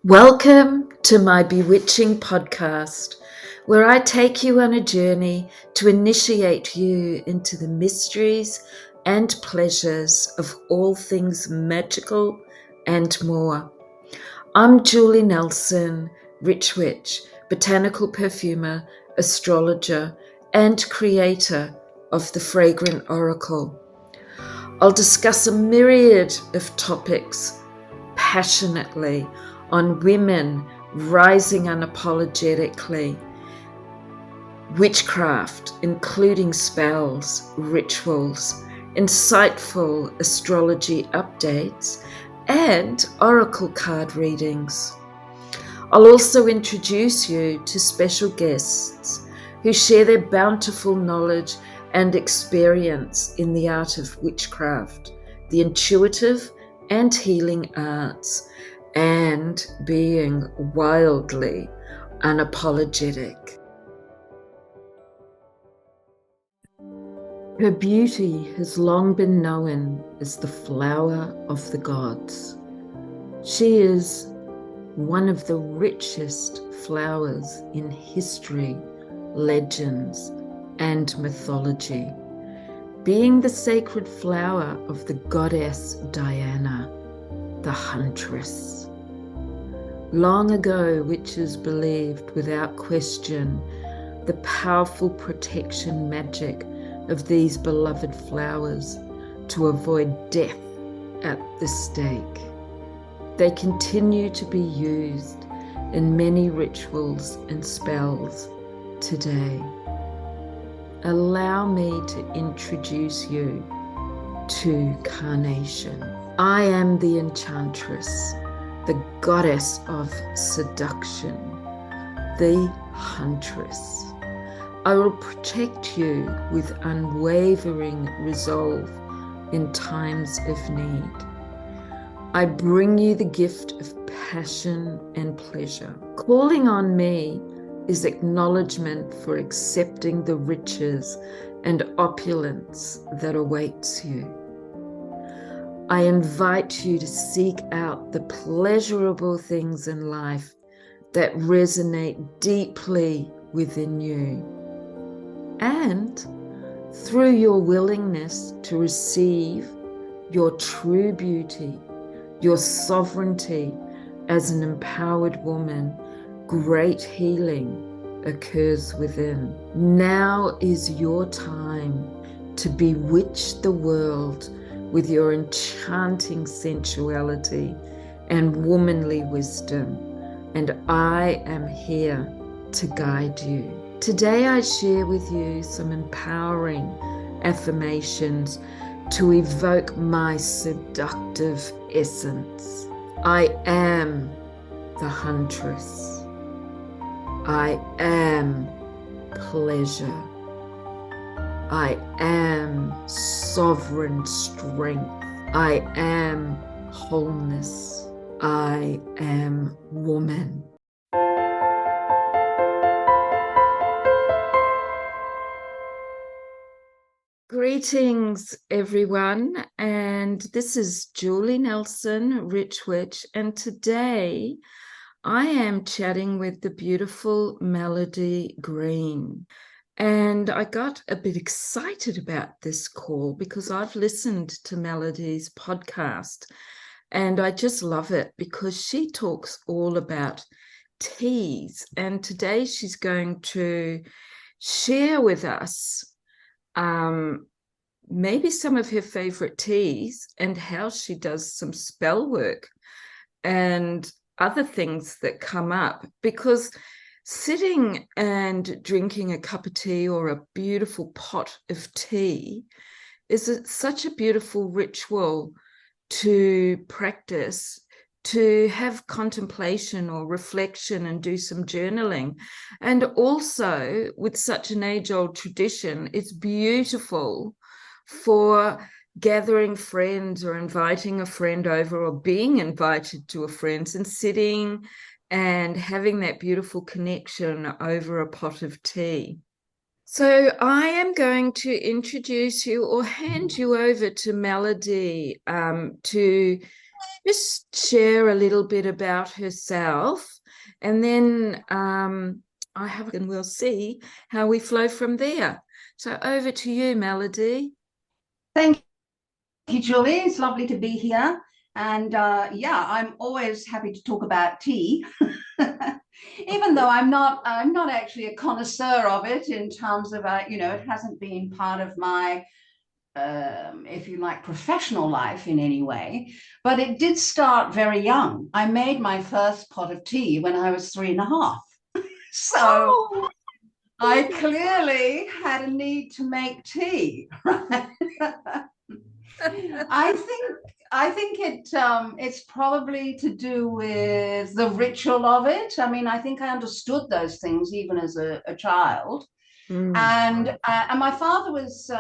Welcome to my bewitching podcast, where I take you on a journey to initiate you into the mysteries and pleasures of all things magical and more. I'm Julie Nelson, Rich Witch, botanical perfumer, astrologer, and creator of the Fragrant Oracle. I'll discuss a myriad of topics passionately on women rising unapologetically, witchcraft, including spells, rituals, insightful astrology updates, and oracle card readings. I'll also introduce you to special guests who share their bountiful knowledge and experience in the art of witchcraft, the intuitive and healing arts, and being wildly unapologetic. Her beauty has long been known as the flower of the gods. She is one of the richest flowers in history, legends, and mythology, being the sacred flower of the goddess Diana, the huntress. Long ago, witches believed without question the powerful protection magic of these beloved flowers to avoid death at the stake. They continue to be used in many rituals and spells today. Allow me to introduce you to Carnation. I am the enchantress, the goddess of seduction, the huntress. I will protect you with unwavering resolve in times of need. I bring you the gift of passion and pleasure. Calling on me is acknowledgement for accepting the riches and opulence that awaits you. I invite you to seek out the pleasurable things in life that resonate deeply within you. And through your willingness to receive your true beauty, your sovereignty as an empowered woman, great healing occurs within. Now is your time to bewitch the world with your enchanting sensuality and womanly wisdom, and I am here to guide you. Today I share with you some empowering affirmations to evoke my seductive essence. I am the huntress. I am pleasure. I am sovereign strength. I am wholeness. I am woman. Greetings, everyone, and this is Julie Nelson, Rich Witch, and today I am chatting with the beautiful Melody Green. And I got a bit excited about this call because I've listened to Melody's podcast and I just love it because she talks all about teas. And today she's going to share with us maybe some of her favorite teas and how she does some spell work and other things that come up, because sitting and drinking a cup of tea or a beautiful pot of tea is such a beautiful ritual to practice, to have contemplation or reflection and do some journaling. And also with such an age-old tradition, it's beautiful for gathering friends or inviting a friend over or being invited to a friend's and sitting and having that beautiful connection over a pot of tea. So I am going to introduce you or hand you over to Melody to just share a little bit about herself, and then I have, and we'll see how we flow from there. So over to you, Melody. Thank you, Julie. It's lovely to be here. And yeah, I'm always happy to talk about tea, even though I'm not actually a connoisseur of it in terms of, it hasn't been part of my, if you like, professional life in any way. But it did start very young. I made my first pot of tea when I was 3.5. So Oh, I clearly had a need to make tea, right? I think it's probably to do with the ritual of it. I mean, I think I understood those things even as a child. mm, And my father was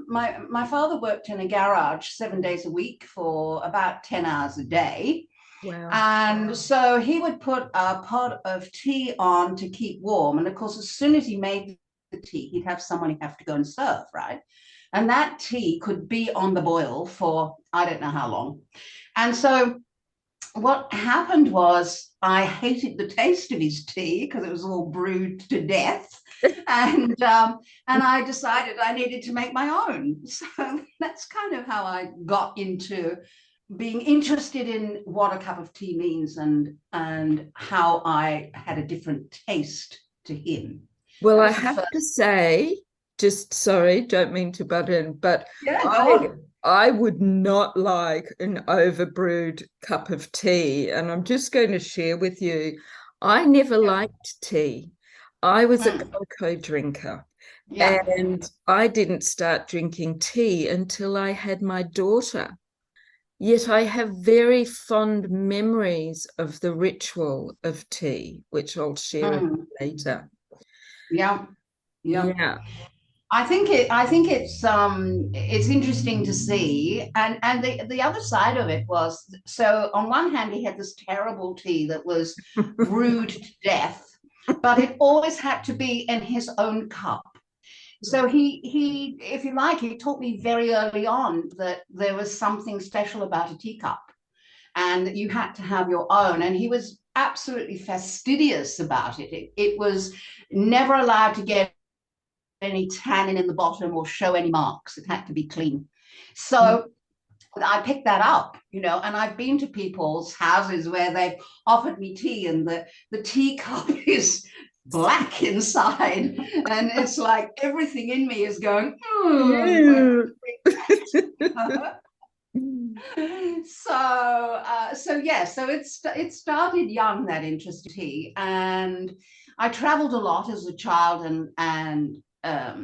my father worked in a garage 7 days a week for about 10 hours a day. wow. And so he would put a pot of tea on to keep warm. And of course, as soon as he made the tea, he'd have someone he'd have to go and serve, right? And that tea could be on the boil for I don't know how long. And so what happened was I hated the taste of his tea because it was all brewed to death. And I decided I needed to make my own. So that's kind of how I got into being interested in what a cup of tea means and how I had a different taste to him. Well, That I was the have first. to say, just sorry, don't mean to butt in, but Yeah, go I on. I would not like an overbrewed cup of tea. And I'm just going to share with you, I never Yeah. liked tea. I was a Mm. cocoa drinker, Yeah. and I didn't start drinking tea until I had my daughter. Yet I have very fond memories of the ritual of tea, which I'll share a bit Mm. later. Yeah. Yeah. Yeah. I think it's interesting to see. And the other side of it was, so on one hand he had this terrible tea that was brewed to death, but it always had to be in his own cup. So he if you like, he taught me very early on that there was something special about a teacup and that you had to have your own. And he was absolutely fastidious about it. It was never allowed to get any tannin in the bottom or show any marks. It had to be clean. So I picked that up, and I've been to people's houses where they've offered me tea and the teacup is black inside. And it's like everything in me is going, I Yeah. so yeah, so it started young, that interest in tea. And I traveled a lot as a child, and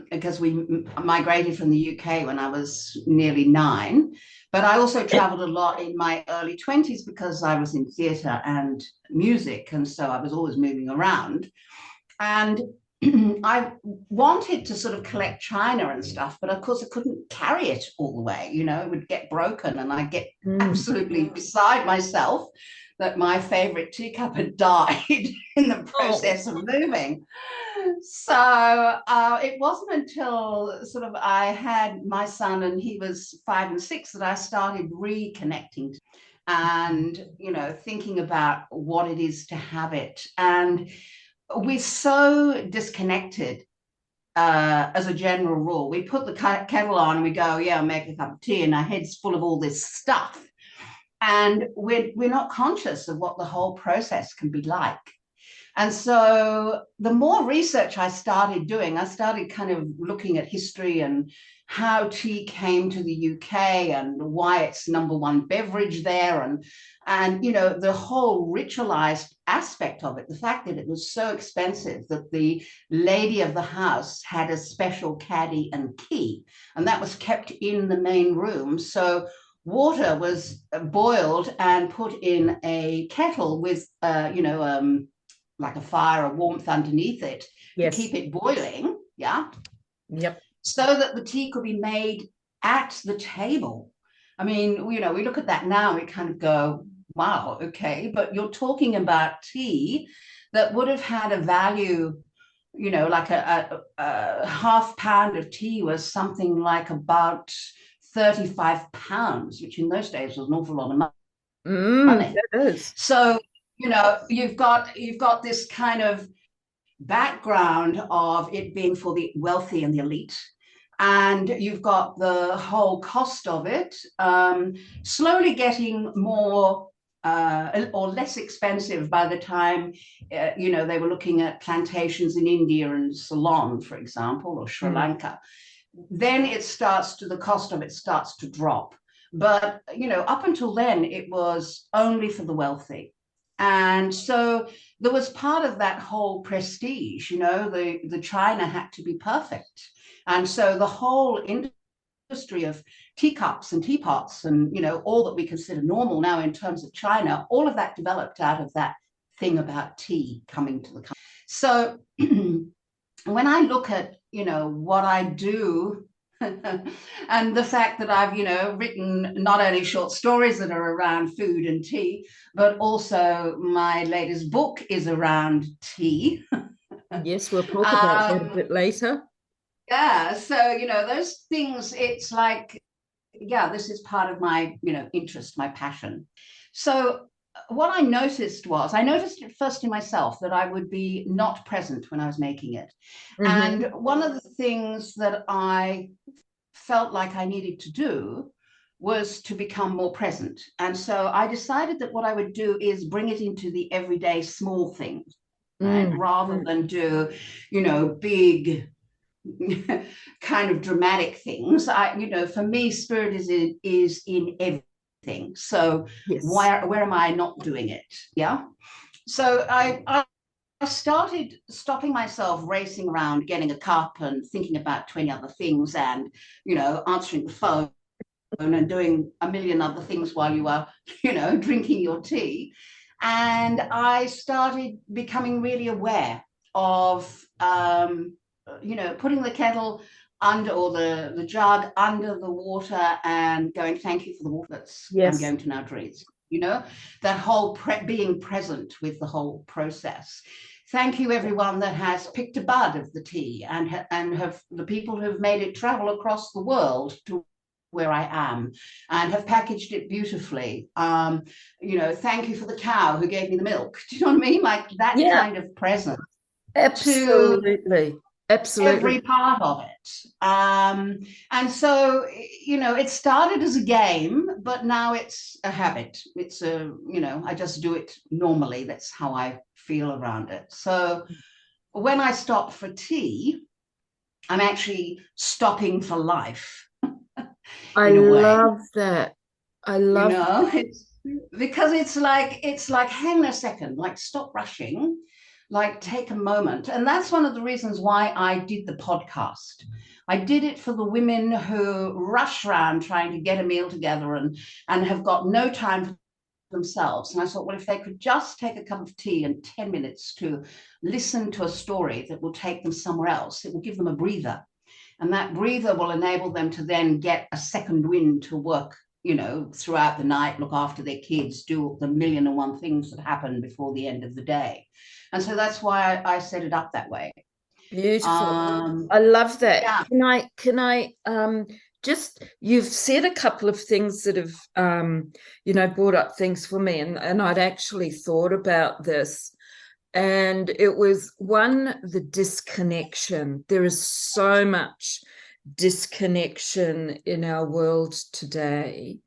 because we migrated from the UK when I was nearly 9. But I also traveled a lot in my early 20s because I was in theatre and music, and so I was always moving around. And I wanted to sort of collect china and stuff, but of course I couldn't carry it all the way. It would get broken, and I'd get Mm. absolutely beside myself that my favorite teacup had died in the Oh, process of moving. So it wasn't until sort of I had my son and he was 5 and 6 that I started reconnecting and thinking about what it is to have it. And we're so disconnected as a general rule. We put the kettle on and we go, yeah, I'll make a cup of tea, and our head's full of all this stuff. And we're not conscious of what the whole process can be like. And so the more research I started doing, I started kind of looking at history and how tea came to the UK and why it's number one beverage there, and the whole ritualized aspect of it, the fact that it was so expensive that the lady of the house had a special caddy and key, and that was kept in the main room. So water was boiled and put in a kettle with like a fire, a warmth underneath it to yes. keep it boiling, yeah, Yep. so that the tea could be made at the table. I mean, we look at that now, we kind of go, wow, okay, but you're talking about tea that would have had a value, like a half pound of tea was something like about £35, which in those days was an awful lot of Money. That is. So, you've got this kind of background of it being for the wealthy and the elite. And you've got the whole cost of it slowly getting more or less expensive by the time, they were looking at plantations in India and Ceylon, for example, or Sri Lanka. Then the cost of it starts to drop. But, up until then, it was only for the wealthy. And so there was part of that whole prestige, the china had to be perfect. And so the whole industry of teacups and teapots and, all that we consider normal now in terms of china, all of that developed out of that thing about tea coming to the country. So when I look at, what I do, and the fact that I've, written not only short stories that are around food and tea, but also my latest book is around tea. Yes, we'll talk about that a bit later. Yeah, so, those things, it's like, yeah, this is part of my, interest, my passion. So what I noticed it first in myself that I would be not present when I was making it. And one of the things that I felt like I needed to do was to become more present. And so I decided that what I would do is bring it into the everyday small things, right? Rather than do, big kind of dramatic things. For me, spirit is in everything. So yes. where am I not doing it? Yeah. So I started stopping myself racing around, getting a cup and thinking about 20 other things and, answering the phone and doing a million other things while you are, drinking your tea. And I started becoming really aware of, putting the kettle under, or the jug under the water and going, thank you for the water I'm going to now drink. That whole being present with the whole process. Thank you, everyone that has picked a bud of the tea and have the people who've made it travel across the world to where I am and have packaged it beautifully. Thank you for the cow who gave me the milk. Do you know what I mean? Like that kind of presence. Absolutely. Absolutely. Every part of it. And so, it started as a game, but now it's a habit. It's I just do it normally. That's how I feel around it. So when I stop for tea, I'm actually stopping for life. I love that. I love it's because it's like, hang on a second, like stop rushing, like take a moment. And that's one of the reasons why I did the podcast. I did it for the women who rush around trying to get a meal together and have got no time for themselves. And I thought, well, if they could just take a cup of tea and 10 minutes to listen to a story that will take them somewhere else, it will give them a breather. And that breather will enable them to then get a second wind to work, throughout the night, look after their kids, do the million and one things that happen before the end of the day. And so that's why I set it up that way. Beautiful. I love that. Yeah. Can I just, you've said a couple of things that have brought up things for me, and I'd actually thought about this. And it was one, the disconnection. There is so much disconnection in our world today,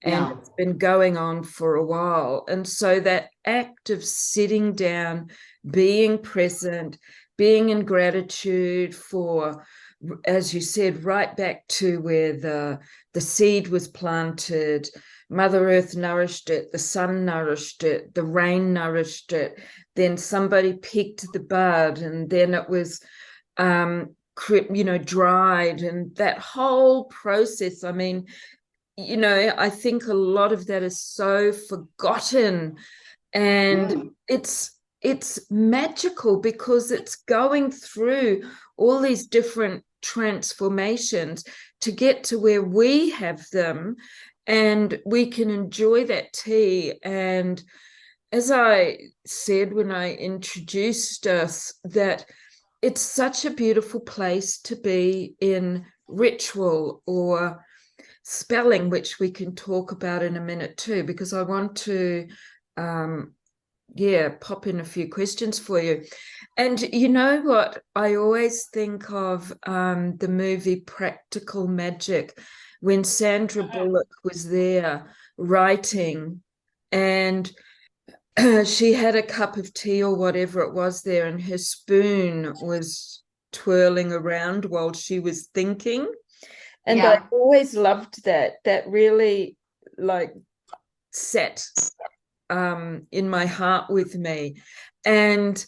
and it's been going on for a while. And so that act of sitting down, being present, being in gratitude for, as you said, right back to where the seed was planted, Mother Earth nourished it, the sun nourished it, the rain nourished it, then somebody picked the bud, and then it was dried, and that whole process. I mean, I think a lot of that is so forgotten, and it's magical because it's going through all these different transformations to get to where we have them, and we can enjoy that tea. And as I said when I introduced us, that it's such a beautiful place to be in ritual or spelling, which we can talk about in a minute too, because I want to, pop in a few questions for you. And you know what? I always think of the movie Practical Magic when Sandra Bullock was there writing, and she had a cup of tea or whatever it was there, and her spoon was twirling around while she was thinking. And I Yeah. always loved that. That really like sat in my heart with me. And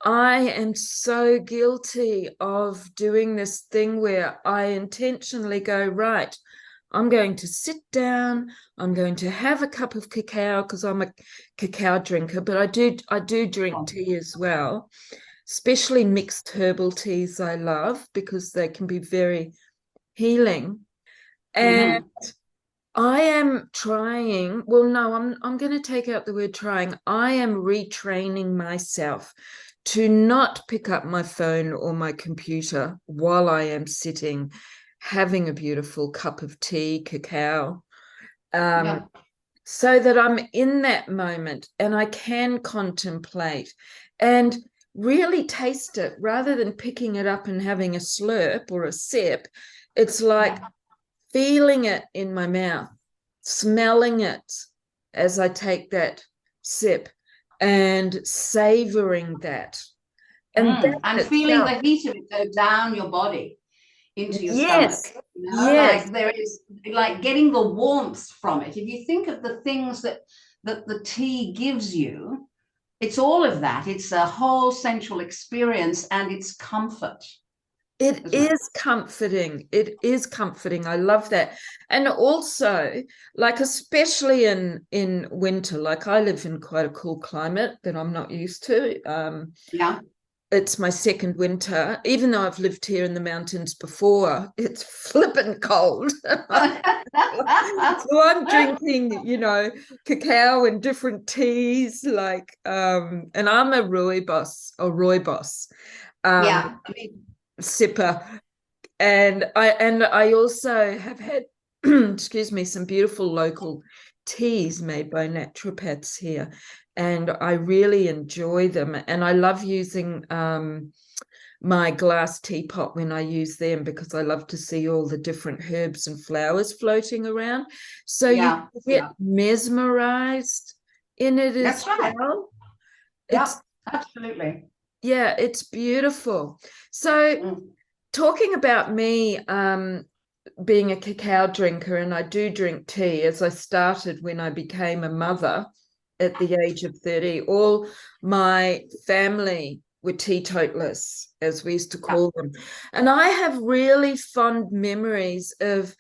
I am so guilty of doing this thing where I intentionally go, right, I'm going to sit down, I'm going to have a cup of cacao because I'm a cacao drinker, but I do drink tea as well, especially mixed herbal teas I love because they can be very healing. And I am trying, well, no, I'm going to take out the word trying. I am retraining myself to not pick up my phone or my computer while I am sitting having a beautiful cup of tea, cacao, Yeah. so that I'm in that moment and I can contemplate and really taste it rather than picking it up and having a slurp or a sip. It's like feeling it in my mouth, smelling it as I take that sip and savoring that. And that And in feeling itself, the heat of it go down your body into your stomach. yes, You know, yes, like there is like getting the warmth from it. If you think of the things that the tea gives you, it's all of that. It's a whole sensual experience and it's comfort, it isn't it? is comforting. It is comforting. I love that. And also, like especially in winter, like I live in quite a cool climate that I'm not used to. Yeah. It's my second winter, even though I've lived here in the mountains before, it's flippin' cold. So I'm drinking, cacao and different teas, and I'm a rooibos, Yeah. sipper. And I also have had, excuse me, some beautiful local teas made by naturopaths here, and I really enjoy them. And I love using my glass teapot when I use them because I love to see all the different herbs and flowers floating around. So you Yeah. get mesmerized in it as That's right. well. Yeah. It's Absolutely. yeah, it's beautiful. So talking about me being a cacao drinker, and I do drink tea as I started when I became a mother at the age of 30. All my family were teetotalers, as we used to Yeah. call them. And I have really fond memories of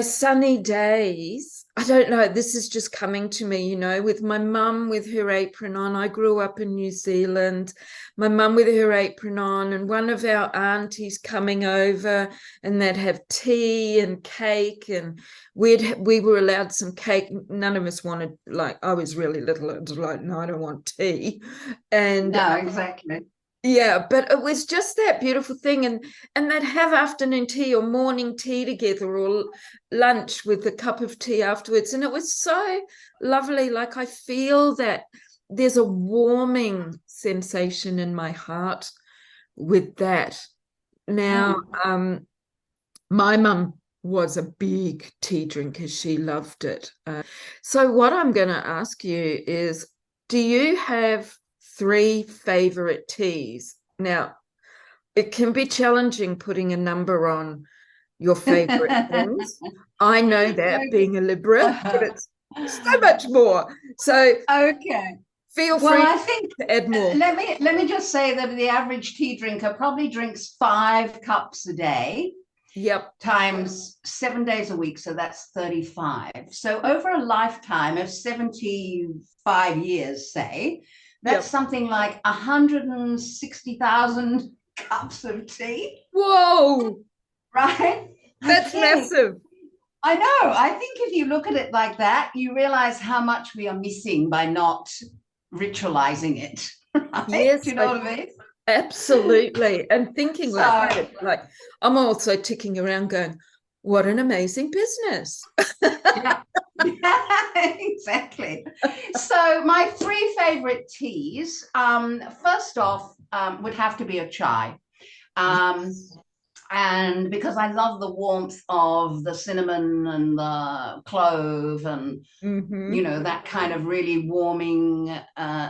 sunny days. I don't know, this is just coming to me, with my mum with her apron on. I grew up in New Zealand, my mum with her apron on, and one of our aunties coming over, and they'd have tea and cake, and we were allowed some cake. None of us wanted, like, I was really little. It was like, no, I don't want tea. And No, exactly. yeah, but it was just that beautiful thing, and they'd have afternoon tea or morning tea together or lunch with a cup of tea afterwards, and it was so lovely. Like I feel that there's a warming sensation in my heart with that. Now, my mum was a big tea drinker. She loved it. So what I'm going to ask you is, do you have three favorite teas? Now, it can be challenging putting a number on your favorite things. I know that being a Libra, but it's so much more. So Okay. feel Well, free I think to add more. let me just say that the average tea drinker probably drinks 5 cups a day Yep, times 7 days a week, so that's 35. So over a lifetime of 75 years, say, that's yep. something like 160,000 cups of tea, Whoa, right? I that's think. massive. I know. I think if you look at it like that, you realize how much we are missing by not ritualizing it, right? Do Yes, you know what I mean? absolutely. And thinking like So, that, like I'm also ticking around going, What an amazing business. Yeah. Exactly. So my three favorite teas, first off, would have to be a chai. Um, Yes. and because I love the warmth of the cinnamon and the clove and Mm-hmm. that kind of really warming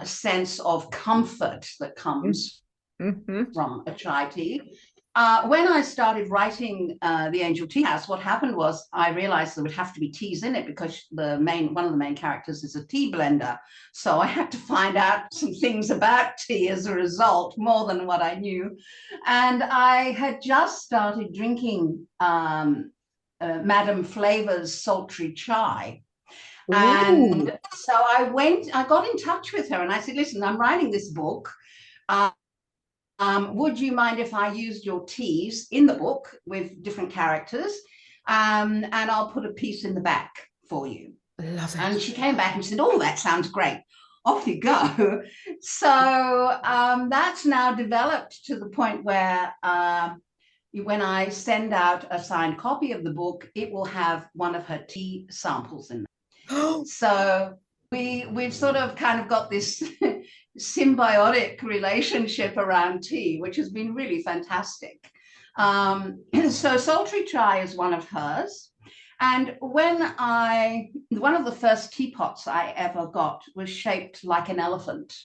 sense of comfort that comes Mm-hmm. from a chai tea. When I started writing the Angel Tea House, what happened was I realized there would have to be teas in it because one of the main characters is a tea blender. So I had to find out some things about tea as a result, more than what I knew. And I had just started drinking Madame Flavor's sultry chai. Ooh, And so I got in touch with her and I said, listen, I'm writing this book. Uh, would you mind if I used your teas in the book with different characters? And I'll put a piece in the back for you. I love And it. she came back and said, oh, that sounds great. Off you go. So that's now developed to the point where when I send out a signed copy of the book, it will have one of her tea samples in Oh, so we've sort of kind of got this symbiotic relationship around tea, which has been really fantastic. So sultry chai is one of hers. And one of the first teapots I ever got was shaped like an elephant.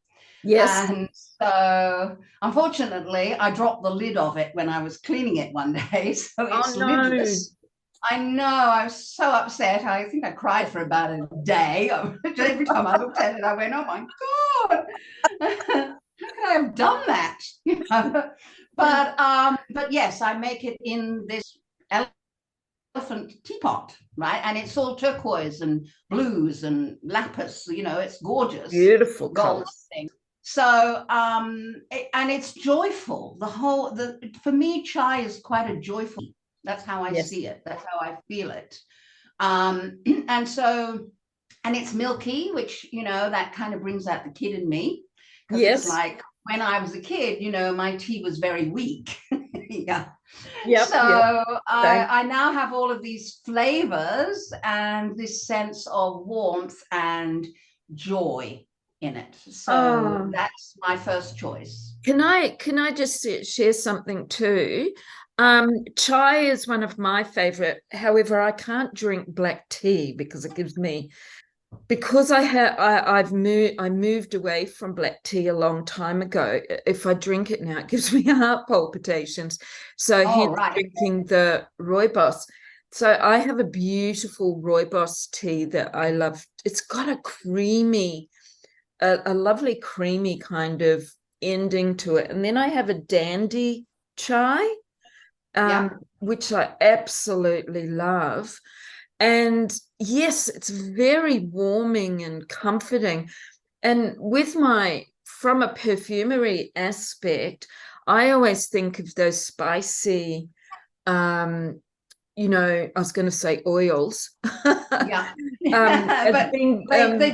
yes. And so, unfortunately, I dropped the lid of it when I was cleaning it one day. So Oh it's no. lidless. I know, I was so upset. I think I cried for about a day. Every time I looked at it, I went, oh my God, how could I have done that? But yes, I make it in this elephant teapot, right? And it's all turquoise and blues and lapis, it's gorgeous, Beautiful gold colors. thing. So and it's joyful. For me, chai is quite a joyful. That's how I Yes. see it. That's how I feel it. And so, and it's milky, which that kind of brings out the kid in me, because it's Yes. like when I was a kid, my tea was very weak. Yeah. Yep. So Yep. Same. I now have all of these flavors and this sense of warmth and joy in it. So Oh, that's my first choice. can I just share something too? Chai is one of my favorite. However, I can't drink black tea because it gives me because I moved away from black tea a long time ago. If I drink it now, it gives me heart palpitations. So All hence right. drinking the rooibos. So I have a beautiful rooibos tea that I love. It's got a lovely creamy kind of ending to it. And then I have a dandy chai, Yeah. which I absolutely love. And yes, it's very warming and comforting. And from a perfumery aspect, I always think of those spicy, um, I was going to say oils, Yeah. as But being, they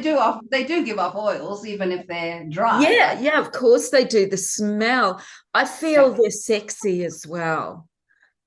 do give off oils even if they're dry, yeah, right? yeah, of course they do. The smell, I feel Yeah. they're sexy as well.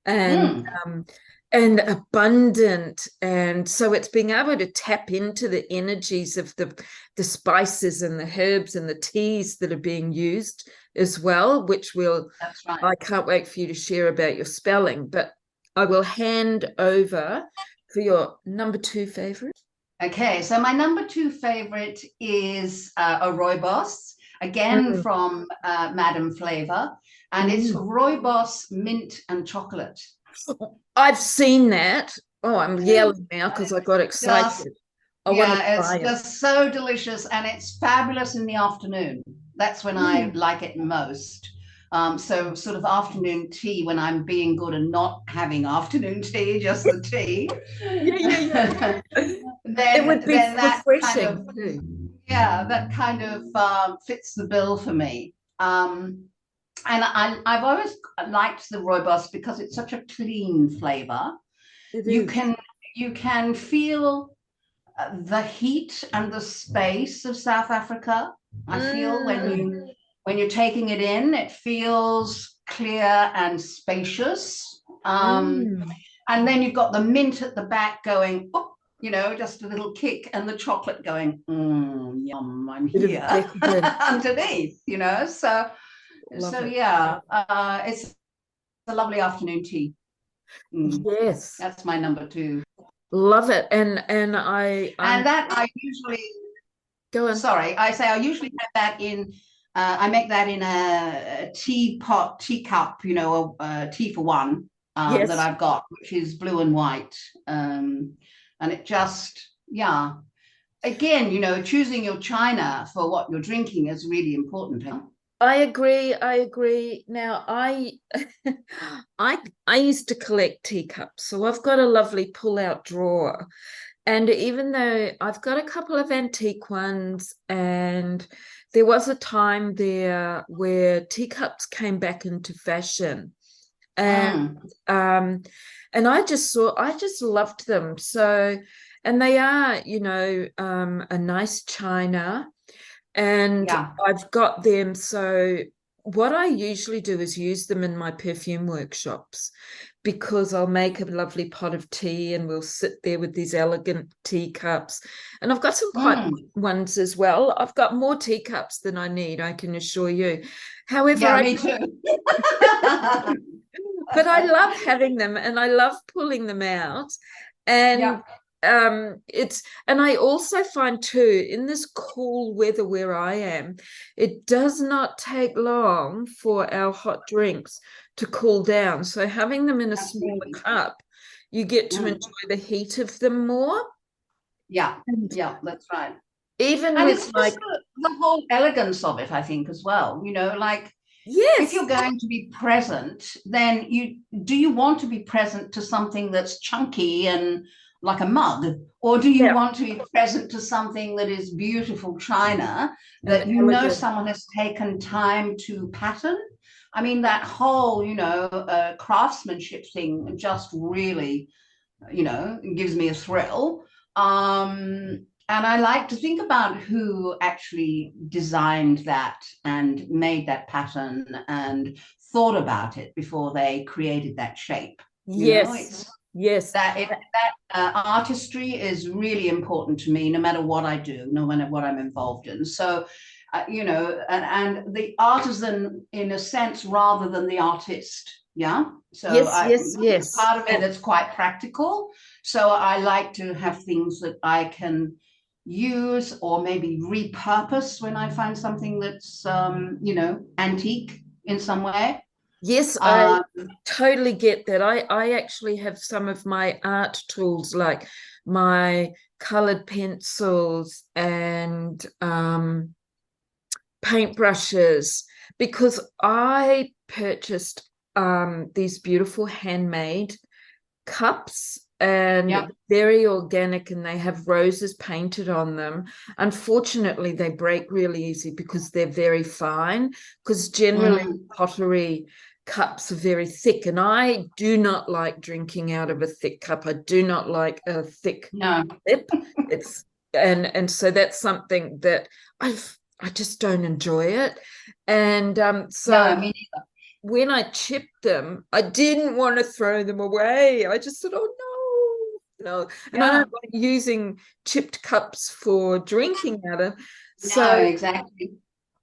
and Mm, um, and abundant. And so it's being able to tap into the energies of the spices and the herbs and the teas that are being used as well, which will that's right. I can't wait for you to share about your spelling. But I will hand over for your number two favorite. Okay, so my number two favorite is a rooibos, again Mm, from Madame Flavor, and it's mm. rooibos mint and chocolate. I've seen that. Oh, I'm yelling now because I got Just excited. I want to Yeah, it's try it. just so delicious and it's fabulous in the afternoon. That's when I Mm. like it most. So sort of afternoon tea when I'm being good and not having afternoon tea, just the tea. Yeah, yeah, yeah. It then would be then that kind of refreshing too. fits the bill for me. And I've always liked the rooibos because it's such a clean flavor. It You is. can you can feel the heat and the space of South Africa. I feel Mm, when you're taking it in, it feels clear and spacious. mm. And then you've got the mint at the back going, oh, you know, just a little kick, and the chocolate going, yum, I'm Bit of here decadent. underneath, you know. So, Love it. yeah, it's a lovely afternoon tea. Yes. That's my number two. Love it. And I'm And that I usually, go on. sorry, I say I usually have that in, I make that in a teapot, teacup, you know, a tea for one that Yes. I've got, which is blue and white. And it just, yeah. Again, you know, choosing your china for what you're drinking is really important. Huh? I agree. I agree. Now, I used to collect teacups, so I've got a lovely pull-out drawer. And even though I've got a couple of antique ones, and there was a time there where teacups came back into fashion, and um, and I just loved them. So, and they are, you know, a nice china. And Yeah. I've got them. So what I usually do is use them in my perfume workshops, because I'll make a lovely pot of tea and we'll sit there with these elegant teacups. And I've got some quite big ones as well. I've got more teacups than I need, I can assure you. However, Yeah, me too. but I love having them and I love pulling them out. And Yeah. it's, and I also find too, in this cool weather where I am, it does not take long for our hot drinks to cool down. So having them in a smaller Absolutely. cup, you get to enjoy the heat of them more. Yeah. And Yeah, that's right. even And with it's like, just the whole elegance of it, I think, as well. You know, like if yes, you're going to be present, then you want to be present to something that's chunky and like a mug, or do you yeah, want to be present to something that is beautiful china and that you know elegant. someone has taken time to pattern? I mean, that whole, you know, craftsmanship thing just really, you know, gives me a thrill. And I like to think about who actually designed that and made that pattern and thought about it before they created that shape. You know, Yes, it's yes, that artistry is really important to me, no matter what I do, no matter what I'm involved in. So, you know, and the artisan in a sense rather than the artist. Yeah. So yes, I yes, yes. part of me that's quite practical. So I like to have things that I can use or maybe repurpose when I find something that's you know, antique in some way. Yes, I Um, totally get that. I actually have some of my art tools, like my colored pencils and paintbrushes, because I purchased these beautiful handmade cups, yeah. and very organic, and they have roses painted on them. Unfortunately, they break really easy because they're very fine, because generally Mm, pottery cups are very thick, and I do not like drinking out of a thick cup. I do not like a thick no. lip. It's and so that's something that I just don't enjoy it. And No, so I mean, when I chipped them, I didn't want to throw them away. I just said, oh no, no. And I yeah. don't like using chipped cups for drinking out of. No, So exactly.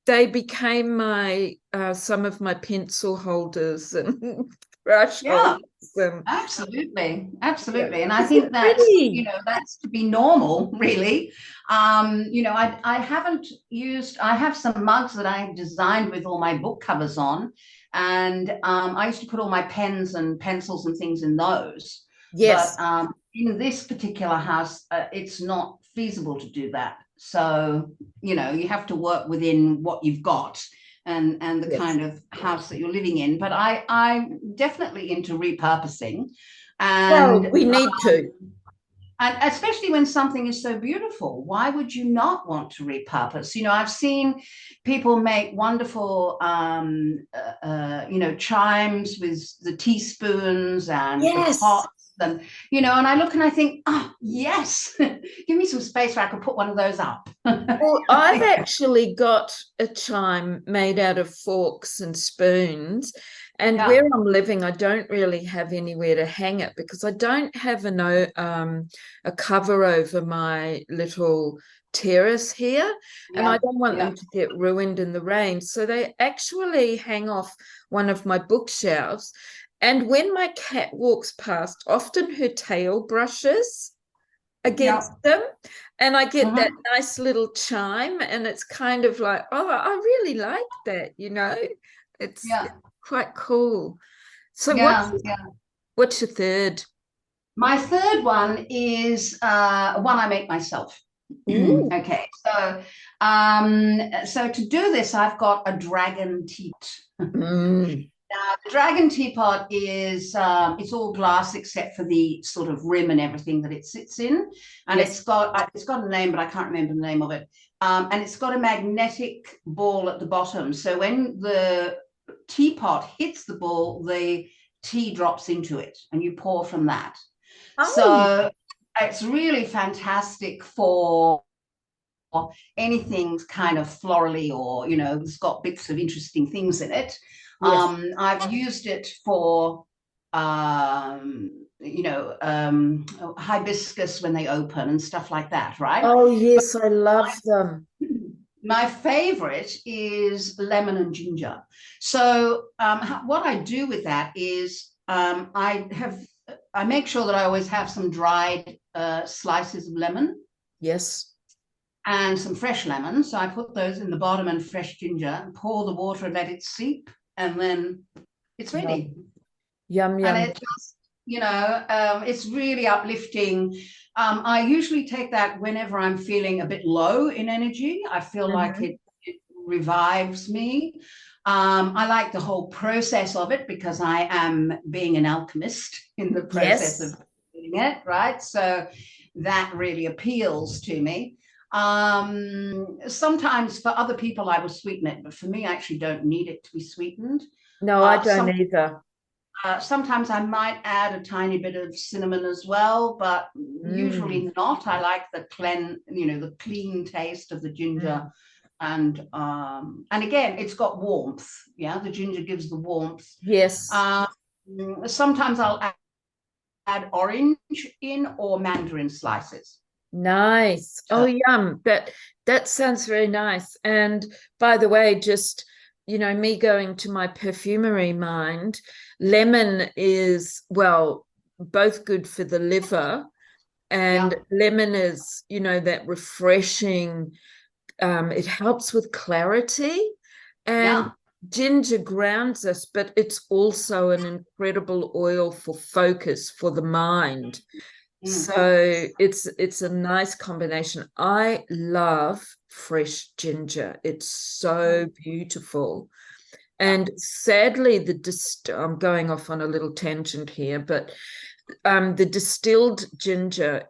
they became my some of my pencil holders and brush Yeah, holders. And absolutely. yeah, Absolutely. And I because they're think that's, you pretty. know, that's to be normal, really. You know, I haven't used, I have some mugs that I designed with all my book covers on. And I used to put all my pens and pencils and things in those. But Yes, in this particular house, it's not feasible to do that. So, you know, you have to work within what you've got and the yes. kind of house that you're living in. But I'm definitely into repurposing, Well, and we need to. and especially when something is so beautiful, why would you not want to repurpose? You know, I've seen people make wonderful, you know, chimes with the teaspoons and the Yes, pots. and and I look and I think, oh yes, give me some space where I could put one of those up. Well, I've actually got a chime made out of forks and spoons. And Yeah, where I'm living, I don't really have anywhere to hang it because I don't have a cover over my little terrace here. And I yeah, don't want yeah. them to get ruined in the rain. So they actually hang off one of my bookshelves. And when my cat walks past, often her tail brushes Yeah. against them, and I get that Mhm. nice little chime, and it's kind of like, oh, I really like that. It's Yeah, quite cool. So yeah, yeah. what's your third? My third one is one I make myself. Ooh. Okay, so to do this, I've got a dragon teapot. Mm. Now, the dragon teapot is it's all glass except for the sort of rim and everything that it sits in, and Yes. it's got a name, but I can't remember the name of it. And it's got a magnetic ball at the bottom, so when the teapot hits the ball, the tea drops into it, and you pour from that. Oh, So it's really fantastic for anything kind of florally, or it's got bits of interesting things in it. yes. I've used it for hibiscus when they open and stuff like that, right? Oh, yes, I love them. My favorite is lemon and ginger. So what I do with that is I make sure that I always have some dried slices of lemon Yes. and some fresh lemon. So I put those in the bottom, and fresh ginger, and pour the water and let it seep, and then it's ready. Yum, yum, And yum. it just, it's really uplifting. I usually take that whenever I'm feeling a bit low in energy. I feel like Mhm. it revives me. I like the whole process of it because I am being an alchemist in the process of Yes. doing it, right? So that really appeals to me. Sometimes for other people, I will sweeten it, but for me, I actually don't need it to be sweetened. No, I Uh, don't some either. Sometimes I might add a tiny bit of cinnamon as well, but Mm, usually not. I like the clean taste of the ginger, mm. and again, it's got warmth. Yeah, the ginger gives the warmth. Yes. Um, Sometimes I'll add orange in, or mandarin slices. Nice. Oh, So yum. That sounds very nice. And by the way, just me going to my perfumery mind, lemon is, well, both good for the liver, and yeah, lemon is, that refreshing, it helps with clarity, and yeah. ginger grounds us, but it's also an incredible oil for focus for the mind. Mm, So it's a nice combination. I love fresh ginger. It's so mm, beautiful. yeah, And sadly, I'm going off on a little tangent here, but the distilled ginger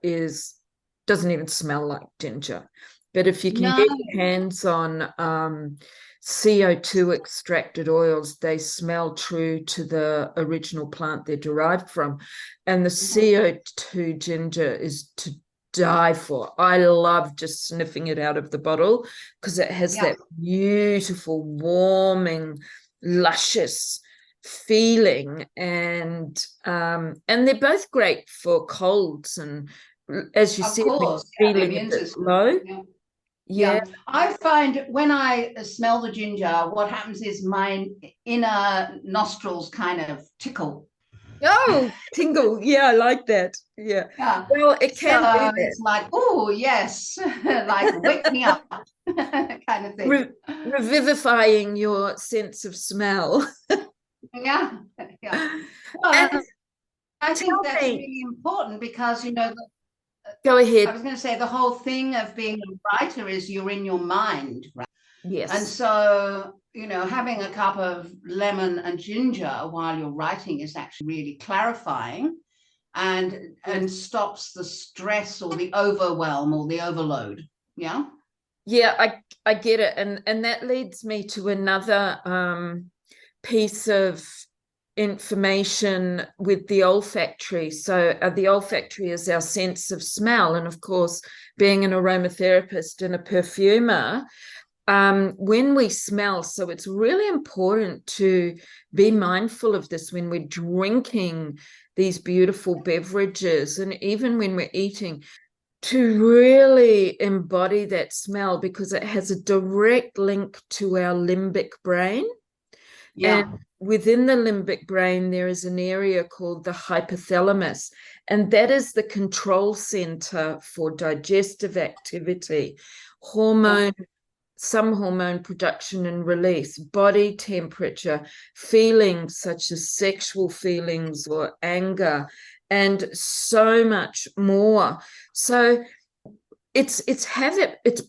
doesn't even smell like ginger. But if you can no, get your hands on CO2 extracted oils, they smell true to the original plant they're derived from. And the mhm, CO2 ginger is to die for. I love just sniffing it out of the bottle because it has yeah, that beautiful, warming, luscious feeling, and they're both great for colds, and as you of said, when course, you're yeah, the feeling a immune bit system. low. Yeah. Yeah. Yeah, I find when I smell the ginger, what happens is my inner nostrils kind of tickle. Oh, tingle. Yeah, I like that. Yeah. Yeah. Well, it can do So that. it's like, oh, yes, like wake me up kind of thing. Revivifying your sense of smell. Yeah. Yeah. Well, And I think tell that's me, really important because, go I ahead. was going to say the whole thing of being a writer is you're in your mind, right? And Yes. so, having a cup of lemon and ginger while you're writing is actually really clarifying, and Yes. stops the stress or the overwhelm or the overload. Yeah. Yeah, I get it. And that leads me to another piece of information with the olfactory. So the olfactory is our sense of smell. And of course, being an aromatherapist and a perfumer, when we smell, so it's really important to be mindful of this when we're drinking these beautiful beverages and even when we're eating, to really embody that smell because it has a direct link to our limbic brain. And Yeah. within the limbic brain, there is an area called the hypothalamus, and that is the control center for digestive activity, Yeah. hormone, some hormone production and release, body temperature, feelings such as sexual feelings or anger, and so much more. So it's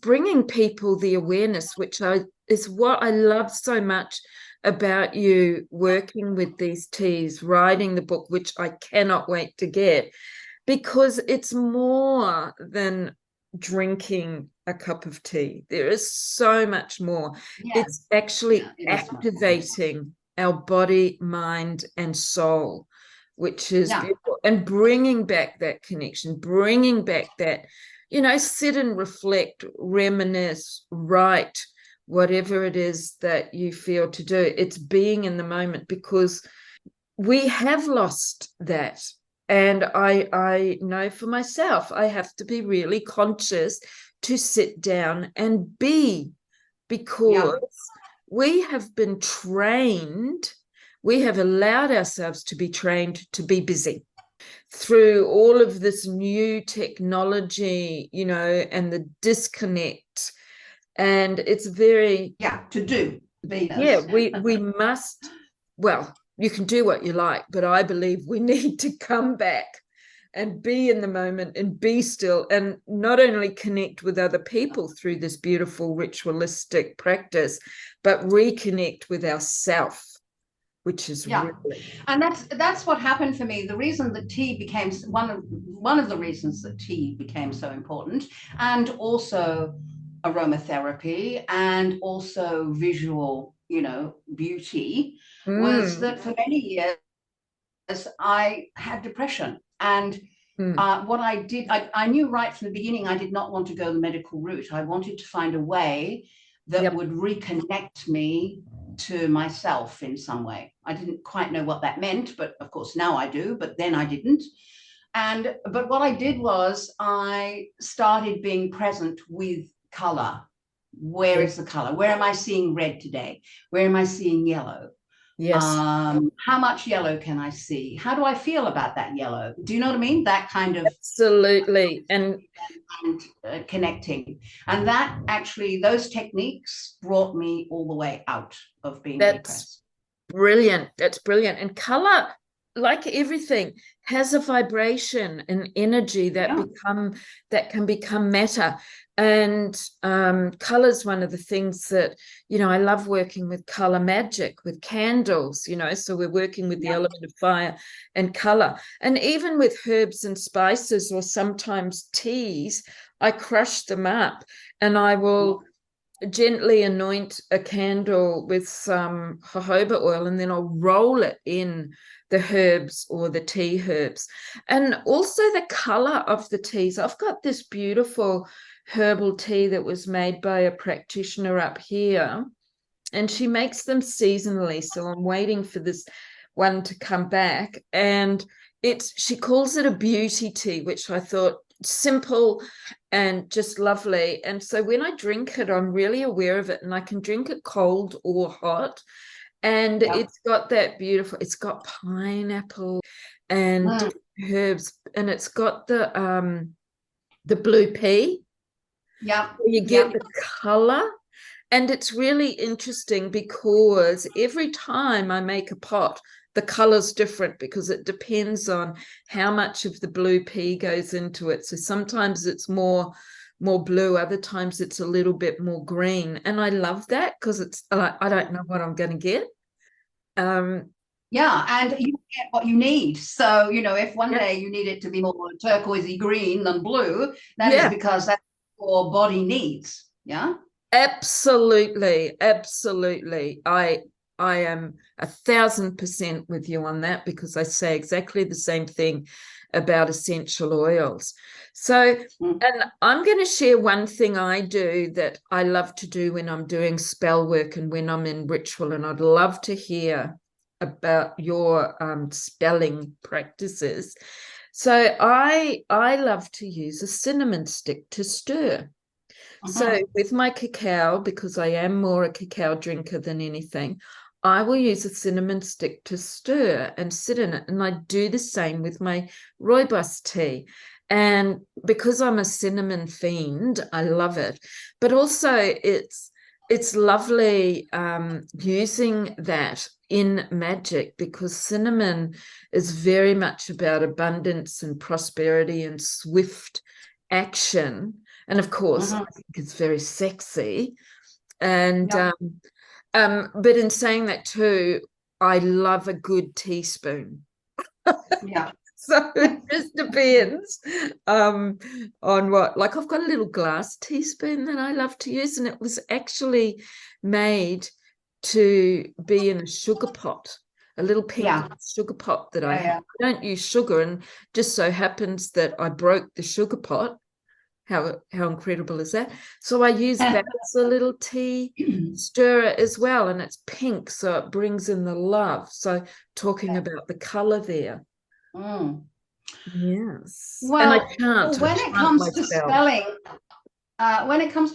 bringing people the awareness, which is what I love so much about you working with these teas, writing the book, which I cannot wait to get, because it's more than drinking a cup of tea. There is so much more. Yeah. It's actually Yeah. It is much more. activating our body, mind, and soul, which is Yeah. beautiful, and bringing back that connection, bringing back that, sit and reflect, reminisce, write, whatever it is that you feel to do. It's being in the moment because we have lost that. And I know for myself, I have to be really conscious to sit down and be, Yeah. because we have been trained, we have allowed ourselves to be trained to be busy through all of this new technology, and the disconnect. And it's very, Yeah. To do yeah, Venus. we must, well, you can do what you like, but I believe we need to come back and be in the moment and be still and not only connect with other people through this beautiful ritualistic practice, but reconnect with ourself, which is Yeah, really. and that's what happened for me. The reason that tea became one of the reasons that tea became so important, and also aromatherapy, and also visual, beauty, was Mm, that for many years I had depression. And mm, what I did, I knew right from the beginning I did not want to go the medical route. I wanted to find a way that yep. would reconnect me to myself in some way. I didn't quite know what that meant, but of course now I do, but then I didn't. But what I did was I started being present with color. Where Yeah. is the color? Where am I seeing red today? Where am I seeing yellow? Yes. How much yellow can I see? How do I feel about that yellow? Do you know what I mean? That kind of Absolutely. And connecting. And that actually, those techniques brought me all the way out of being that's depressed. brilliant. That's brilliant. And color, like everything, has a vibration and energy that Yeah. can become matter. And color is one of the things that, I love working with color magic, with candles, so we're working with the Yeah. element of fire and color. And even with herbs and spices or sometimes teas, I crush them up and I will gently anoint a candle with some jojoba oil, and then I'll roll it in the herbs or the tea herbs. And also the color of the teas. I've got this beautiful herbal tea that was made by a practitioner up here, and she makes them seasonally. So I'm waiting for this one to come back. And she calls it a beauty tea, which I thought simple and just lovely. And so when I drink it, I'm really aware of it, and I can drink it cold or hot. And Yeah. it's got pineapple and Mm. different herbs, and it's got the blue pea. Yeah. You get Yeah. the color. And it's really interesting because every time I make a pot, the color's different because it depends on how much of the blue pea goes into it. So sometimes it's more blue, other times it's a little bit more green. And I love that because it's like I don't know what I'm going to get. Um, Yeah. And you get what you need. So, if one yeah, day you need it to be more turquoisey green than blue, that is yeah, because that's what your body needs. Yeah. absolutely, absolutely. I am 1,000% with you on that, because I say exactly the same thing about essential oils. So, and I'm going to share one thing I do that I love to do when I'm doing spell work and when I'm in ritual, and I'd love to hear about your spelling practices. So I love to use a cinnamon stick to stir. So with my cacao, because I am more a cacao drinker than anything, I will use a cinnamon stick to stir and sit in it. And I do the same with my rooibos tea. And because I'm a cinnamon fiend, I love it. But also it's lovely using that in magic, because cinnamon is very much about abundance and prosperity and swift action. And of course, I think it's very sexy. And but in saying that too, I love a good teaspoon. Yeah. So it just depends on what. Like, I've got a little glass teaspoon that I love to use, and it was actually made to be in a sugar pot, a little pink sugar pot that I have. I don't use sugar, and just so happens that I broke the sugar pot. How incredible is that? So I use that as a little tea stirrer as well, and it's pink, so it brings in the love. So talking about the color there. Yes. Well, and I chant when it comes to spell.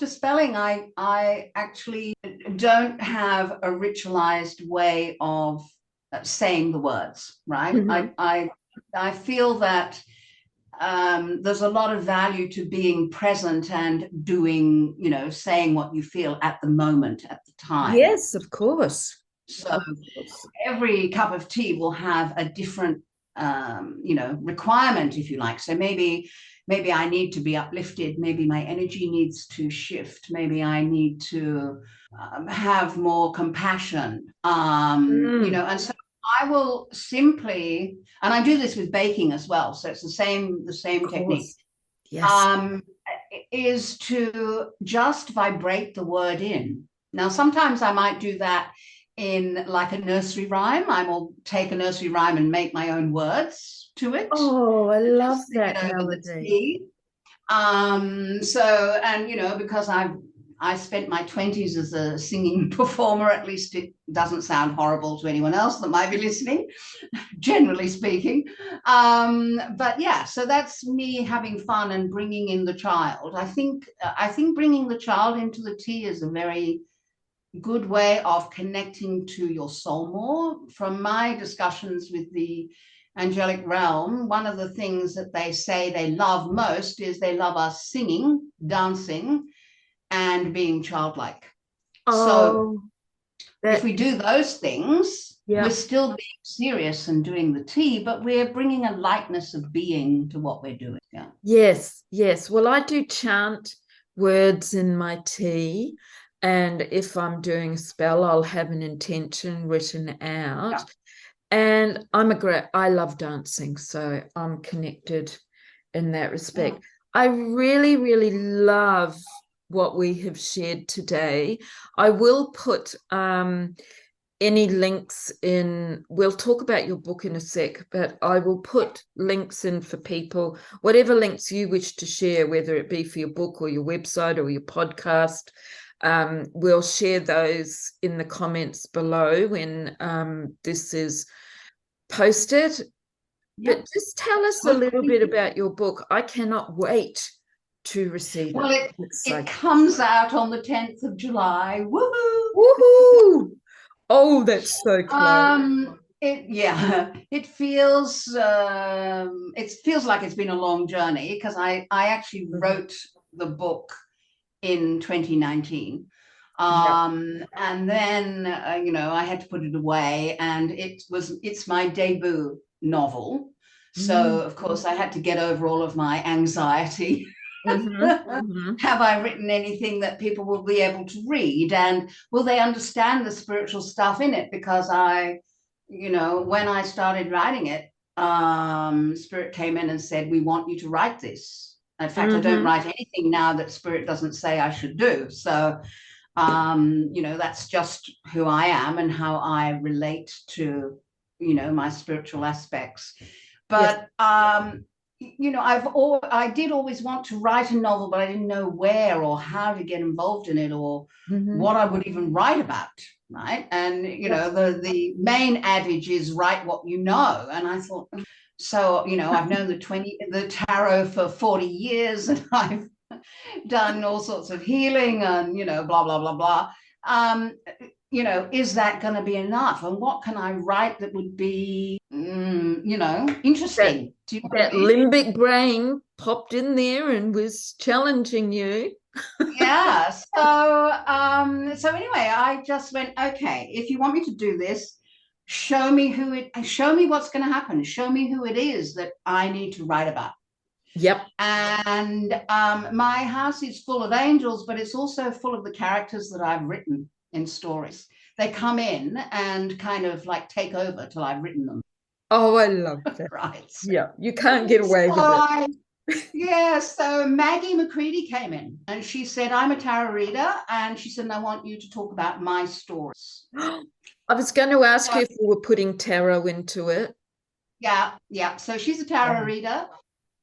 spelling, I actually don't have a ritualized way of saying the words, right? I feel that there's a lot of value to being present and doing, saying what you feel at the moment, at the time. Yes, of course. So every cup of tea will have a different, requirement, if you like. So maybe I need to be uplifted. Maybe my energy needs to shift. Maybe I need to have more compassion, and so I will simply, and I do this with baking as well, so it's the same technique. Yes. Is to just vibrate the word in. Now, sometimes I might do that in like a nursery rhyme. I will take a nursery rhyme and make my own words to it. Oh, I love that melody. So, and because I spent my 20s as a singing performer, at least it doesn't sound horrible to anyone else that might be listening, generally speaking. But yeah, so that's me having fun and bringing in the child. I think bringing the child into the tea is a very good way of connecting to your soul more. From my discussions with the angelic realm, one of the things that they say they love most is they love us singing, dancing, and being childlike. So if we do those things, we're still being serious and doing the tea, but we're bringing a lightness of being to what we're doing. Yes. Well, I do chant words in my tea, and if I'm doing a spell, I'll have an intention written out. And I love dancing, so I'm connected in that respect. I really, really love what we have shared today. I will put any links in. We'll talk about your book in a sec, but I will put links in for people, whatever links you wish to share, whether it be for your book or your website or your podcast. We'll share those in the comments below when this is posted. But just tell us a little bit about your book. I cannot wait to receive it. Well, it comes out on the 10th of July. Woohoo! Woohoo! Oh, that's so close. It feels like it's been a long journey, because I actually wrote the book in 2019. And then I had to put it away, and it's my debut novel. So of course I had to get over all of my anxiety. Have I written anything that people will be able to read, and will they understand the spiritual stuff in it? Because when I started writing it, Spirit came in and said, we want you to write this. In fact, I don't write anything now that Spirit doesn't say I should do. So That's just who I am and how I relate to, my spiritual aspects. Yes. But I did always want to write a novel, but I didn't know where or how to get involved in it, or what I would even write about. Right. And, the main adage is write what you know. And I thought, so, I've known the tarot for 40 years, and I've done all sorts of healing and, blah, blah, blah, blah. Is that going to be enough? And what can I write that would be, interesting? That limbic brain popped in there and was challenging you. Yeah. So anyway, I just went, okay, if you want me to do this, show me what's going to happen. Show me who it is that I need to write about. Yep. And my house is full of angels, but it's also full of the characters that I've written in stories. They come in and kind of like take over till I've written them. Oh, I love that. Right. Yeah, you can't get away with it. Yeah, so Maggie McCready came in and she said, I'm a tarot reader. And she said, I want you to talk about my stories. I was going to ask you if you were putting tarot into it. Yeah. So she's a tarot reader.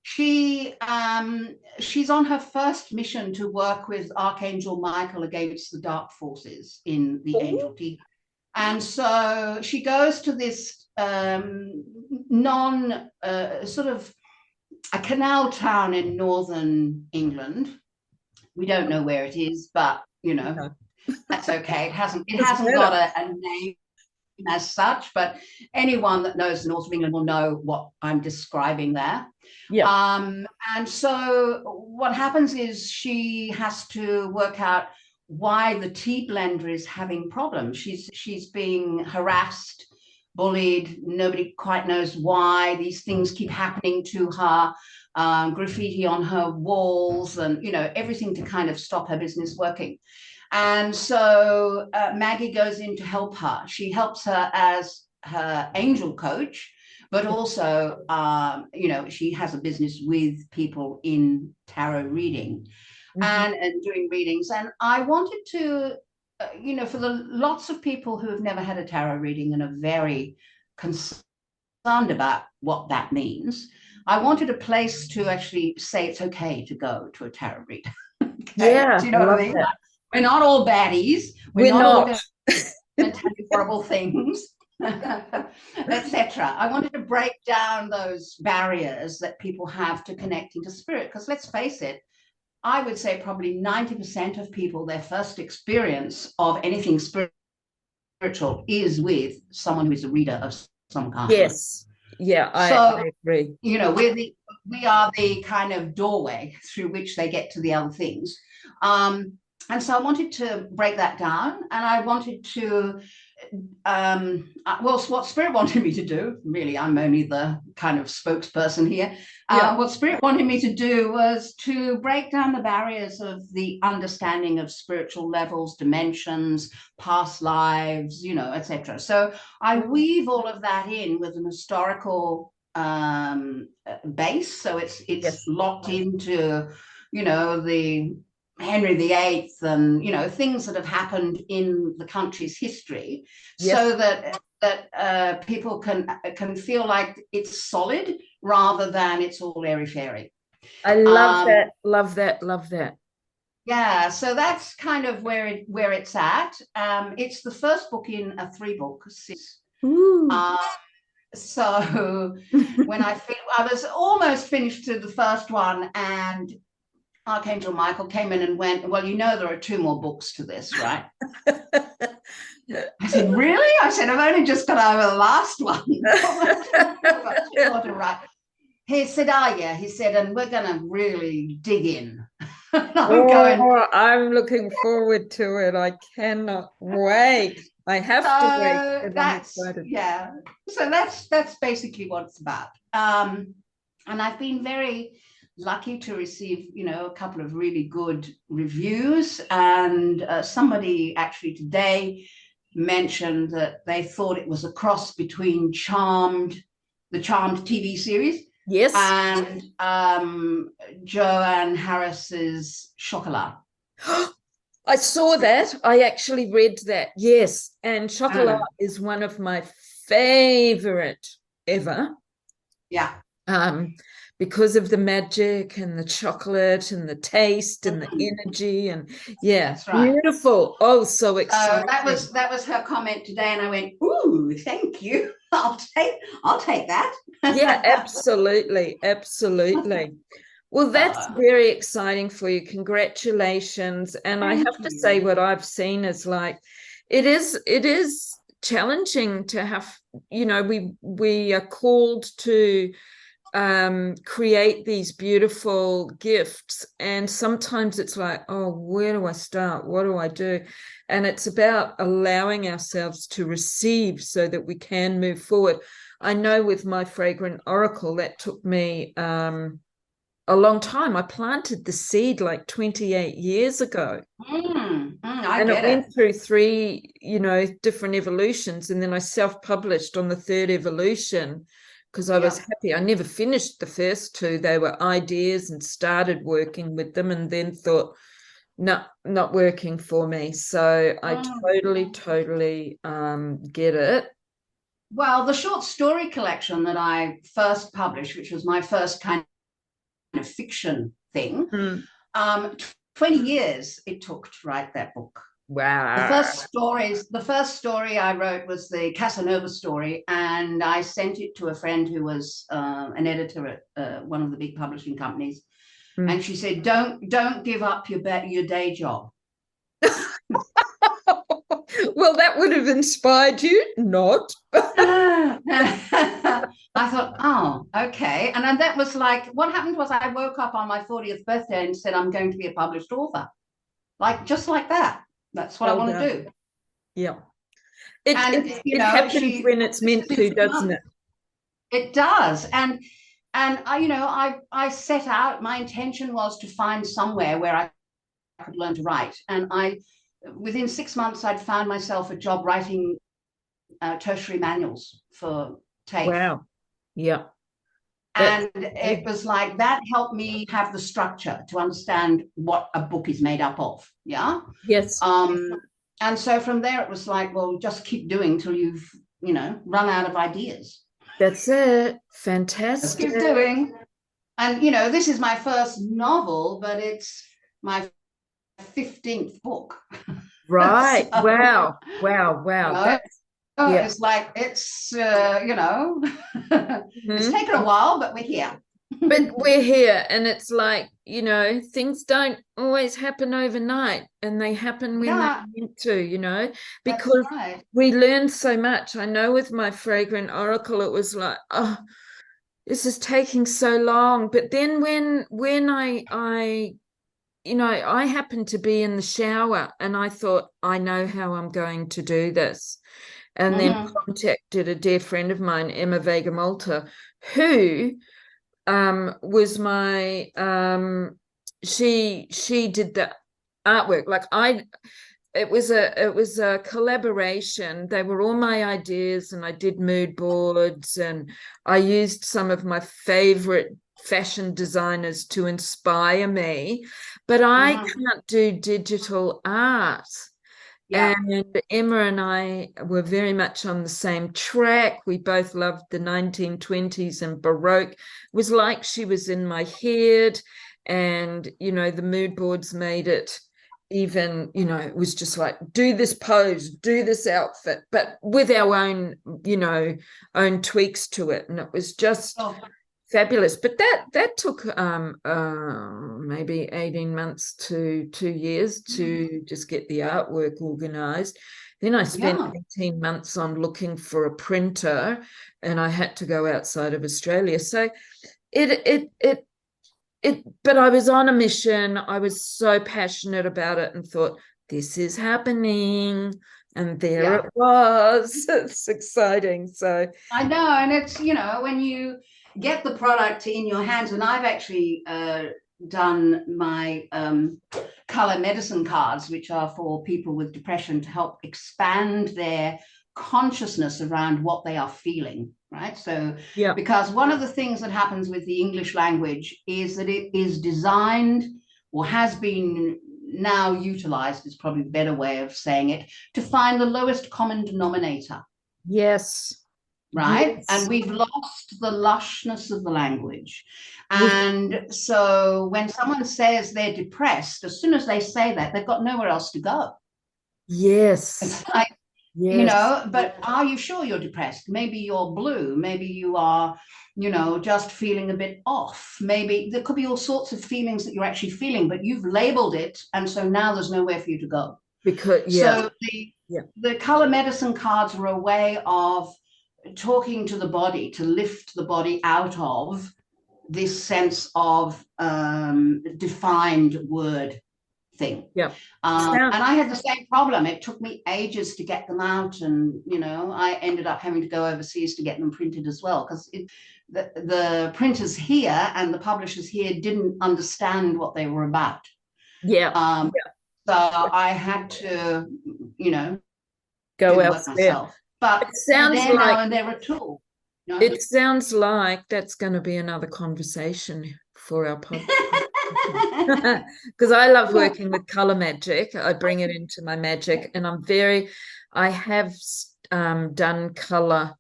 She's on her first mission to work with Archangel Michael against the dark forces in the angel team. And so she goes to this sort of a canal town in northern England. We don't know where it is, but that's okay. It hasn't got a name as such, but anyone that knows the north of England will know what I'm describing there. Yeah. And so what happens is she has to work out why the tea blender is having problems. She's being harassed, bullied. Nobody quite knows why. These things keep happening to her. Graffiti on her walls, and everything to kind of stop her business working. And so Maggie goes in to help her. She helps her as her angel coach, but also, she has a business with people in tarot reading and doing readings. And I wanted to, for the lots of people who have never had a tarot reading and are very concerned about what that means, I wanted a place to actually say it's okay to go to a tarot reader. Okay? Yeah. Do you know what I mean? That. We're not all baddies. We're not all going to tell you horrible things, etc. I wanted to break down those barriers that people have to connecting to spirit, because let's face it, I would say probably 90% of people, their first experience of anything spiritual is with someone who is a reader of some kind. Yes. Yeah, I agree. We are the kind of doorway through which they get to the other things. And so I wanted to break that down, and I wanted to, what Spirit wanted me to do, really, I'm only the kind of spokesperson here. What Spirit wanted me to do was to break down the barriers of the understanding of spiritual levels, dimensions, past lives, etc. So I weave all of that in with an historical base. So it's locked into, the Henry VIII and, things that have happened in the country's history, so that people can feel like it's solid rather than it's all airy-fairy. I love that, love that, love that. Yeah, so that's kind of where it's at. It's the first book in a 3-book series. So when I was almost finished to the first one, and Archangel Michael came in and went, well, there are 2 more books to this, right? I said, really? I said, I've only just got over the last one. He said, yeah. He said, and we're going to really dig in. I'm looking forward to it. I cannot wait. I have to wait. That's yeah. So that's basically what it's about. And I've been very lucky to receive, a couple of really good reviews. And somebody actually today mentioned that they thought it was a cross between the Charmed TV series. Yes. And Joanne Harris's Chocolat. I saw that. I actually read that. Yes. And chocolat Uh, is one of my favorite ever. yeah, Um, because of the magic and the chocolate and the taste and the mm, energy. And yeah, that's right. beautiful. Oh, so So exciting. that was her comment today, and I went, "Ooh, thank you. I'll take that." Yeah, absolutely. Absolutely. Well, that's So, very exciting for you. Congratulations. And I thank have to say, you. what I've seen is like it is challenging to have, we are called to create these beautiful gifts. And sometimes it's like, oh, where do I start? What do I do? And it's about allowing ourselves to receive so that we can move forward. I know with my fragrant oracle, that took me a long time. I planted the seed like 28 years ago. I And it get it. went through three, different evolutions. And then I self-published on the third evolution because I was Yeah. happy. I never finished the first two. They were ideas and started working with them and then thought, no, not working for me. So I totally, Mm. totally get it. Well, the short story collection that I first published, which was my first kind of fiction thing, Mm. 20 years it took to write that book. Wow. The first story I wrote was the Casanova story, and I sent it to a friend who was an editor at one of the big publishing companies, and Mm. she said, don't give up your day job." Well, that would have inspired you, not. I thought, oh, okay. And then that was like, what happened was I woke up on my 40th birthday and said, I'm going to be a published author. Like, just like that. That's what I Well want to done. do. Yeah. It And, it you it know, happens she, when it's this meant is in to, 6 doesn't months. it? It does. And I set out, my intention was to find somewhere where I could learn to write. And within 6 months, I'd found myself a job writing tertiary manuals for TAFE. Wow. Yeah. That's And it was like that helped me have the structure to understand what a book is made up of. Yeah. yes. Um, and so from there, it was like, well, just keep doing till you've, run out of ideas. That's it. Just Fantastic. keep doing. And, this is my first novel, but it's my 15th book. Right. So, Wow. Wow. you Wow. know, That's yeah. it's like, it's, it's Mhm. taken a while, but we're here. But we're here, and it's like, things don't always happen overnight, and they happen when they're Yeah, meant to, that's because right. we learn so much. I know with my fragrant oracle, it was like, oh, this is taking so long. But then when I happened to be in the shower and I thought, I know how I'm going to do this. And then Mm-hmm. contacted a dear friend of mine, Emma Vega Malta, who was my she did the artwork. Like it was a collaboration. They were all my ideas, and I did mood boards, and I used some of my favorite fashion designers to inspire me, but I Mm-hmm. can't do digital art. Yeah. And Emma and I were very much on the same track. We both loved the 1920s and Baroque. It was like she was in my head. And, the mood boards made it even, it was just like, do this pose, do this outfit, but with our own tweaks to it. And it was just Oh, fabulous. But that took maybe 18 months to 2 years to just get the artwork organized. Then I spent yeah. 18 months on looking for a printer, and I had to go outside of Australia. So but I was on a mission. I was so passionate about it and thought, this is happening. And there it Yeah. was. It's exciting. So I know. And it's, when you get the product in your hands, and I've actually done my color medicine cards, which are for people with depression to help expand their consciousness around what they are feeling, right? So, yeah. because one of the things that happens with the English language is that it is designed or has been now utilized is probably a better way of saying it, to find the lowest common denominator. Yes. Right. Yes. And we've lost the lushness of the language. And so when someone says they're depressed, as soon as they say that, they've got nowhere else to go. Yes. It's like, yes. You know, but are you sure you're depressed? Maybe you're blue. Maybe you are, you know, just feeling a bit off. Maybe there could be all sorts of feelings that you're actually feeling, but you've labeled it. And so now there's nowhere for you to go. Because, So the color medicine cards are a way of talking to the body, to lift the body out of this sense of defined word thing. Yeah. And I had the same problem. It took me ages to get them out, and you know, I ended up having to go overseas to get them printed as well, because the printers here and the publishers here didn't understand what they were about. So I had to, you know, go do elsewhere. the work myself. But it sounds they're like now and they're a tool. You know? It sounds like that's going to be another conversation for our podcast. Because I love working with color magic. I bring it into my magic, and I have done color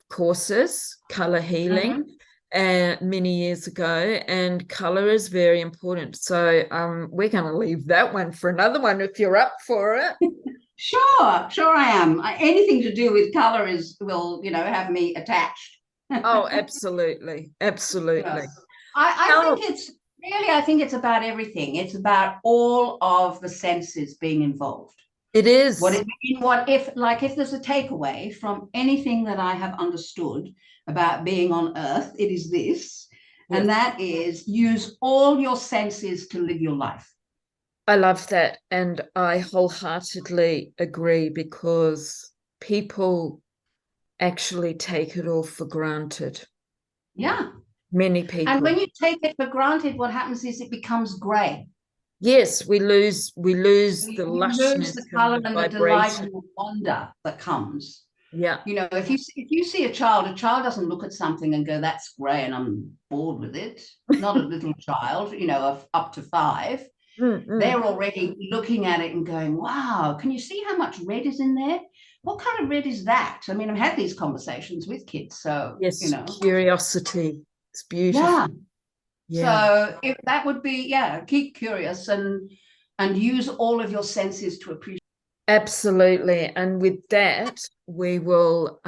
courses, color healing, many years ago, and color is very important. So we're going to leave that one for another one if you're up for it. Sure I am. Anything to do with color will, you know, have me attached. Oh, absolutely. Yes. I think it's about everything. It's about all of the senses being involved. It is. If there's a takeaway from anything that I have understood about being on Earth, it is this, and that is use all your senses to live your life. I love that, and I wholeheartedly agree, because people actually take it all for granted. Yeah. Many people. And when you take it for granted, what happens is it becomes grey. Yes, we lose the lushness, lose the color and the delight and the wonder that comes. Yeah. You know, if you see a child doesn't look at something and go, that's grey and I'm bored with it. Not a little child, you know, of up to 5. They're already looking at it and going, wow, can you see how much red is in there? What kind of red is that? I mean, I've had these conversations with kids. So, yes, you know, curiosity. It's beautiful. Yeah. So if that would be, keep curious and use all of your senses to appreciate. Absolutely. And with that, we will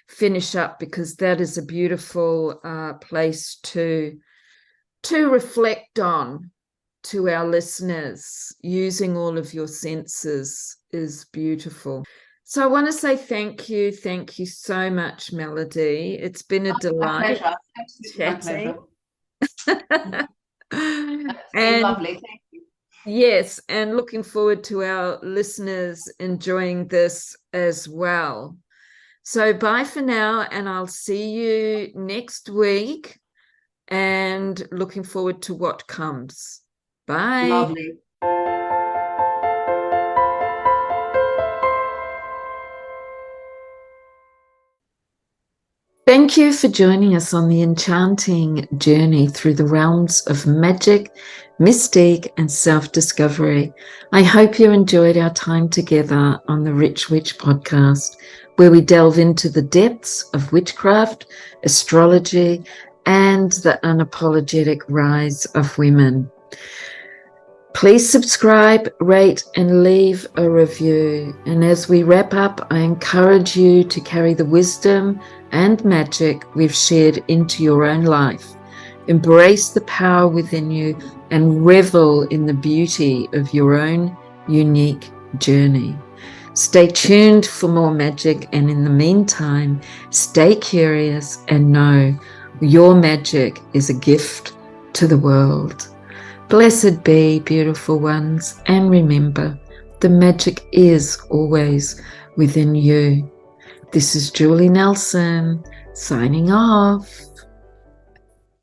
finish up, because that is a beautiful place to reflect on to our listeners. Using all of your senses is beautiful. So I want to say thank you so much, Melody. It's been a delight. My pleasure. And lovely. Thank you. Yes, and looking forward to our listeners enjoying this as well. So bye for now, and I'll see you next week, and looking forward to what comes. Bye. Lovely. Thank you for joining us on the enchanting journey through the realms of magic, mystique, and self-discovery. I hope you enjoyed our time together on the Rich Witch podcast, where we delve into the depths of witchcraft, astrology, and the unapologetic rise of women. Please subscribe, rate, and leave a review. And as we wrap up, I encourage you to carry the wisdom and magic we've shared into your own life. Embrace the power within you and revel in the beauty of your own unique journey. Stay tuned for more magic, and in the meantime, stay curious and know your magic is a gift to the world. Blessed be, beautiful ones, and remember, the magic is always within you. This is Julie Nelson, signing off.